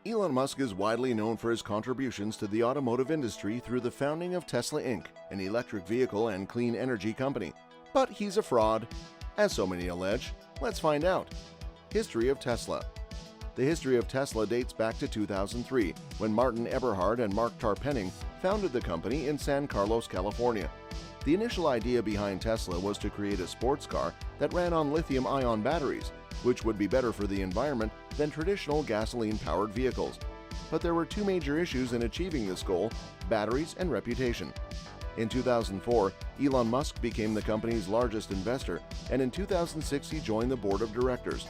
Elon Musk is widely known for his contributions to the automotive industry through the founding of Tesla Inc., an electric vehicle and clean energy company. But he's a fraud, as so many allege. Let's find out. History of Tesla. The history of Tesla dates back to 2003, when Martin Eberhard and Mark Tarpenning founded the company in San Carlos, California. The initial idea behind Tesla was to create a sports car that ran on lithium-ion batteries, which would be better for the environment than traditional gasoline-powered vehicles. But there were two major issues in achieving this goal: batteries and reputation. In 2004, Elon Musk became the company's largest investor, and in 2006 he joined the board of directors.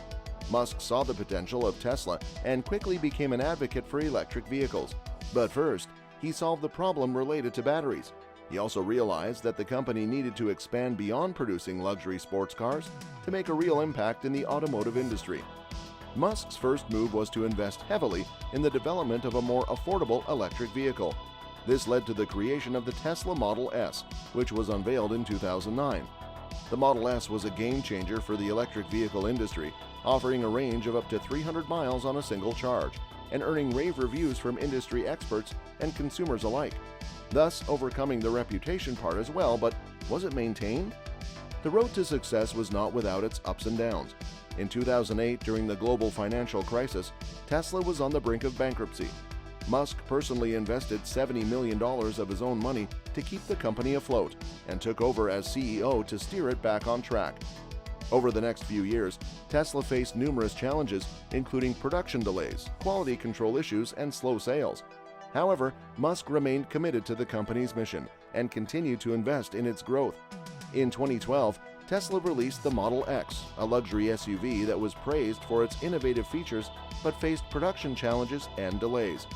Musk saw the potential of Tesla and quickly became an advocate for electric vehicles. But first, he solved the problem related to batteries. He also realized that the company needed to expand beyond producing luxury sports cars to make a real impact in the automotive industry. Musk's first move was to invest heavily in the development of a more affordable electric vehicle. This led to the creation of the Tesla Model S, which was unveiled in 2009. The Model S was a game-changer for the electric vehicle industry, offering a range of up to 300 miles on a single charge, and earning rave reviews from industry experts and consumers alike, thus overcoming the reputation part as well. But was it maintained? The road to success was not without its ups and downs. In 2008, during the global financial crisis, Tesla was on the brink of bankruptcy. Musk personally invested $70 million of his own money to keep the company afloat and took over as CEO to steer it back on track. Over the next few years, Tesla faced numerous challenges, including production delays, quality control issues, and slow sales. However, Musk remained committed to the company's mission and continued to invest in its growth. In 2012, Tesla released the Model X, a luxury SUV that was praised for its innovative features but faced production challenges and delays.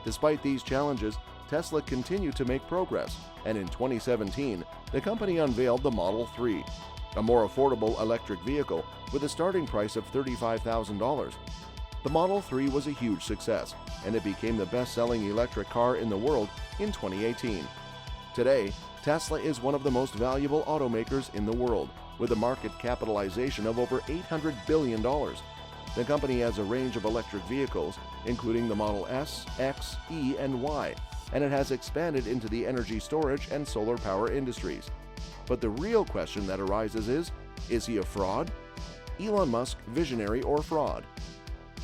Despite these challenges, Tesla continued to make progress, and in 2017, the company unveiled the Model 3, a more affordable electric vehicle with a starting price of $35,000. The Model 3 was a huge success, and it became the best-selling electric car in the world in 2018. Today, Tesla is one of the most valuable automakers in the world, with a market capitalization of over $800 billion. The company has a range of electric vehicles, including the Model S, X, E, and Y, and it has expanded into the energy storage and solar power industries. But the real question that arises is he a fraud? Elon Musk, visionary or fraud?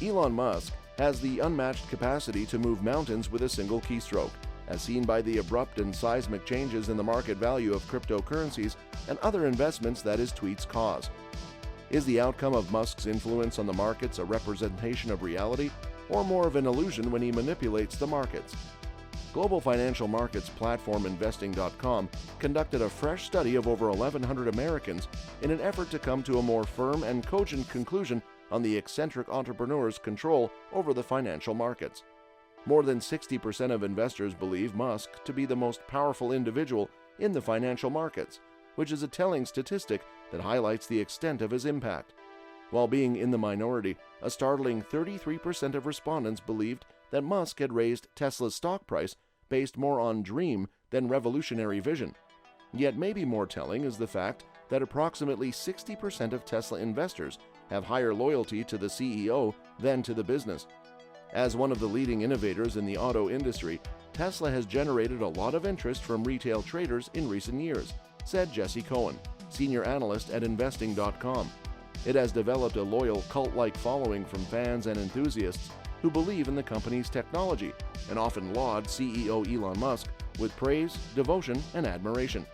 Elon Musk has the unmatched capacity to move mountains with a single keystroke, as seen by the abrupt and seismic changes in the market value of cryptocurrencies and other investments that his tweets cause. Is the outcome of Musk's influence on the markets a representation of reality, or more of an illusion when he manipulates the markets? Global financial markets platform Investing.com conducted a fresh study of over 1,100 Americans in an effort to come to a more firm and cogent conclusion on the eccentric entrepreneur's control over the financial markets. More than 60% of investors believe Musk to be the most powerful individual in the financial markets, which is a telling statistic that highlights the extent of his impact. While being in the minority, a startling 33% of respondents believed that Musk had raised Tesla's stock price based more on dream than revolutionary vision. Yet maybe more telling is the fact that approximately 60% of Tesla investors have higher loyalty to the CEO than to the business. As one of the leading innovators in the auto industry, Tesla has generated a lot of interest from retail traders in recent years, said Jesse Cohen, senior analyst at Investing.com. It has developed a loyal cult-like following from fans and enthusiasts who believe in the company's technology and often laud CEO Elon Musk with praise, devotion, and admiration.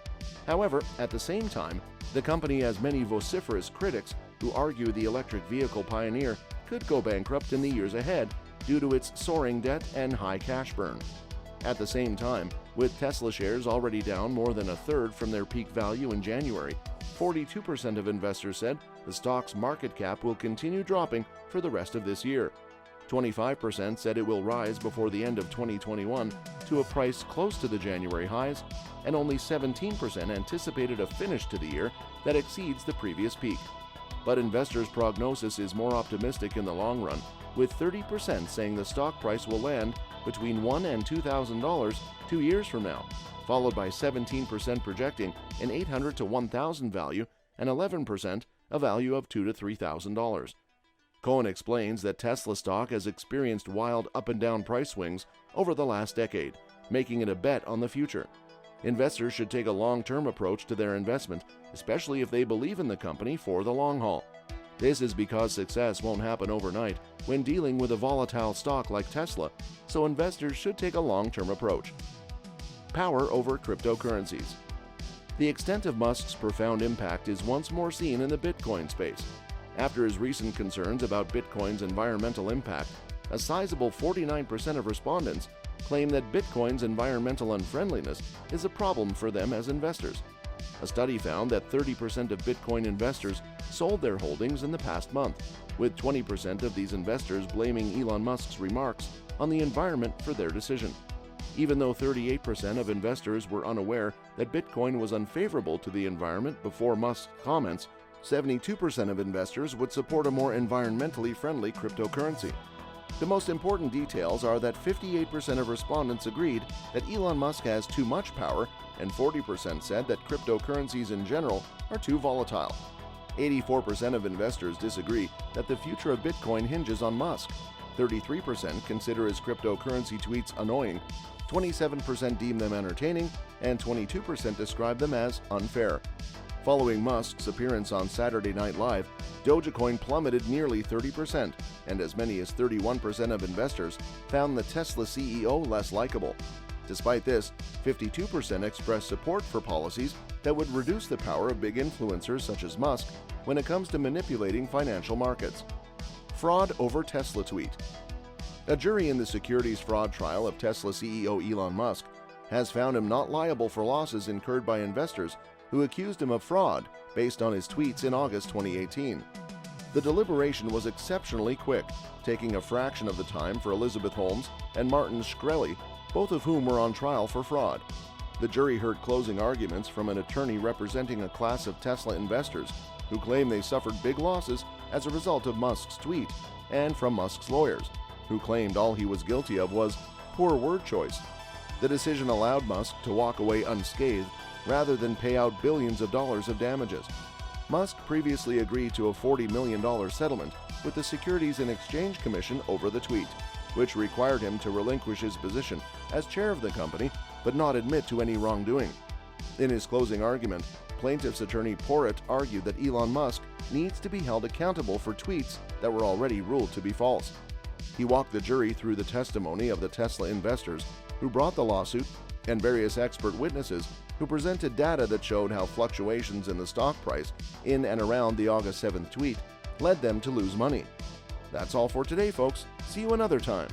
However, at the same time, the company has many vociferous critics who argue the electric vehicle pioneer could go bankrupt in the years ahead due to its soaring debt and high cash burn. At the same time, with Tesla shares already down more than a third from their peak value in January, 42% of investors said the stock's market cap will continue dropping for the rest of this year. 25% said it will rise before the end of 2021 to a price close to the January highs, and only 17% anticipated a finish to the year that exceeds the previous peak. But investors' prognosis is more optimistic in the long run, with 30% saying the stock price will land between $1,000 and $2,000 2 years from now, followed by 17% projecting an $800 to $1,000 value and 11% a value of $2,000 to $3,000. Cohen explains that Tesla stock has experienced wild up and down price swings over the last decade, making it a bet on the future. Investors should take a long-term approach to their investment, especially if they believe in the company for the long haul. This is because success won't happen overnight when dealing with a volatile stock like Tesla, so investors should take a long-term approach. Power over cryptocurrencies. The extent of Musk's profound impact is once more seen in the Bitcoin space. After his recent concerns about Bitcoin's environmental impact, a sizable 49% of respondents claim that Bitcoin's environmental unfriendliness is a problem for them as investors. A study found that 30% of Bitcoin investors sold their holdings in the past month, with 20% of these investors blaming Elon Musk's remarks on the environment for their decision. Even though 38% of investors were unaware that Bitcoin was unfavorable to the environment before Musk's comments, 72% of investors would support a more environmentally friendly cryptocurrency. The most important details are that 58% of respondents agreed that Elon Musk has too much power, and 40% said that cryptocurrencies in general are too volatile. 84% of investors disagree that the future of Bitcoin hinges on Musk. 33% consider his cryptocurrency tweets annoying, 27% deem them entertaining, and 22% describe them as unfair. Following Musk's appearance on Saturday Night Live, Dogecoin plummeted nearly 30%, and as many as 31% of investors found the Tesla CEO less likable. Despite this, 52% expressed support for policies that would reduce the power of big influencers such as Musk when it comes to manipulating financial markets. Fraud over Tesla tweet. A jury in the securities fraud trial of Tesla CEO Elon Musk has found him not liable for losses incurred by investors who accused him of fraud based on his tweets in August 2018. The deliberation was exceptionally quick, taking a fraction of the time for Elizabeth Holmes and Martin Shkreli, both of whom were on trial for fraud. The jury heard closing arguments from an attorney representing a class of Tesla investors who claim they suffered big losses as a result of Musk's tweet, and from Musk's lawyers, who claimed all he was guilty of was poor word choice. The decision allowed Musk to walk away unscathed rather than pay out billions of dollars of damages. Musk previously agreed to a $40 million settlement with the Securities and Exchange Commission over the tweet, which required him to relinquish his position as chair of the company but not admit to any wrongdoing. In his closing argument, plaintiff's attorney Porritt argued that Elon Musk needs to be held accountable for tweets that were already ruled to be false. He walked the jury through the testimony of the Tesla investors who brought the lawsuit and various expert witnesses who presented data that showed how fluctuations in the stock price in and around the August 7th tweet led them to lose money. That's all for today, folks. See you another time.